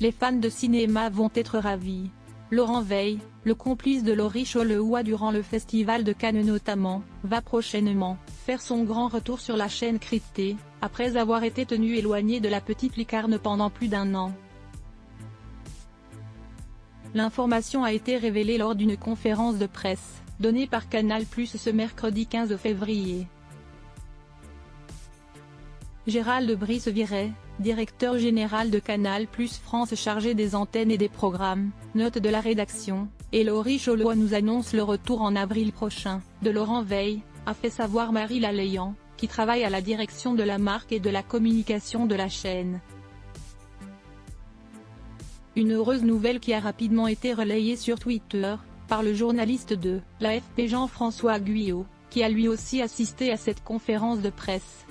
Les fans de cinéma vont être ravis. Laurent Weill, le complice de Laurie Cholewa durant le festival de Cannes notamment, va prochainement faire son grand retour sur la chaîne cryptée, après avoir été tenu éloigné de la petite lucarne pendant plus d'1 an. L'information a été révélée lors d'une conférence de presse, donnée par Canal+ ce mercredi 15 février. Gérald Brice-Viret, directeur général de Canal+ France chargé des antennes et des programmes, note de la rédaction, et Laurie Cholewa nous annonce le retour en avril prochain, de Laurent Weill, a fait savoir Marie Laléan, qui travaille à la direction de la marque et de la communication de la chaîne. Une heureuse nouvelle qui a rapidement été relayée sur Twitter, par le journaliste de l'AFP Jean-François Guyot, qui a lui aussi assisté à cette conférence de presse.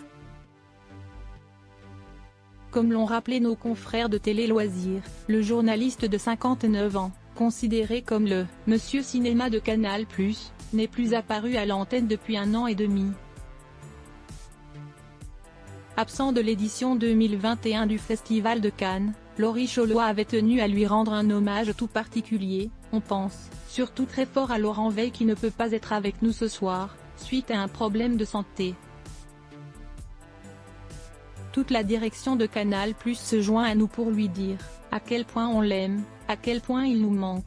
Comme l'ont rappelé nos confrères de Télé Loisirs, le journaliste de 59 ans, considéré comme le « Monsieur Cinéma de Canal+, n'est plus apparu à l'antenne depuis 1 an et demi. Absent de l'édition 2021 du Festival de Cannes, Laurie Cholewa avait tenu à lui rendre un hommage tout particulier. On pense, surtout très fort à Laurent Weill qui ne peut pas être avec nous ce soir, suite à un problème de santé. Toute la direction de Canal+ se joint à nous pour lui dire à quel point on l'aime, à quel point il nous manque.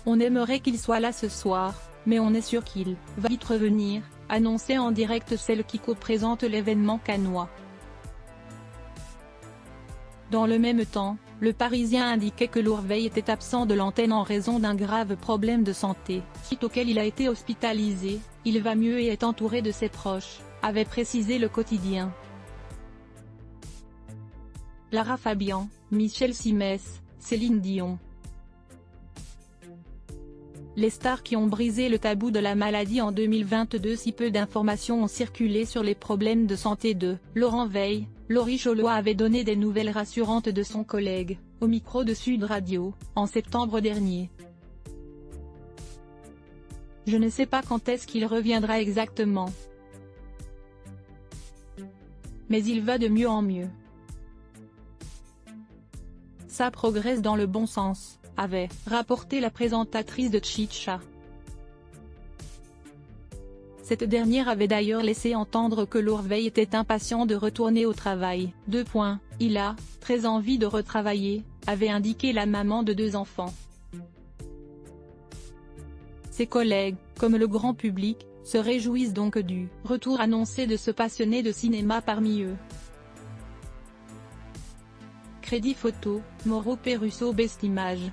On aimerait qu'il soit là ce soir, mais on est sûr qu'il va vite revenir, annonçait en direct celle qui co-présente l'événement cannois. Dans le même temps, le Parisien indiquait que Laurent Weill était absent de l'antenne en raison d'un grave problème de santé, suite auquel il a été hospitalisé. Il va mieux et est entouré de ses proches, avait précisé le quotidien. Lara Fabian, Michel Simès, Céline Dion. Les stars qui ont brisé le tabou de la maladie en 2022. Si peu d'informations ont circulé sur les problèmes de santé de Laurent Weill, Laurie Cholewa avait donné des nouvelles rassurantes de son collègue, au micro de Sud Radio, en septembre dernier. Je ne sais pas quand est-ce qu'il reviendra exactement. Mais il va de mieux en mieux. Ça progresse dans le bon sens, avait rapporté la présentatrice de Chicha. Cette dernière avait d'ailleurs laissé entendre que Laurent Weill était impatient de retourner au travail. Il a très envie de retravailler, avait indiqué la maman de 2 enfants. Ses collègues, comme le grand public, se réjouissent donc du retour annoncé de ce passionné de cinéma parmi eux. Crédit photo, Mauro Peruso Best Image.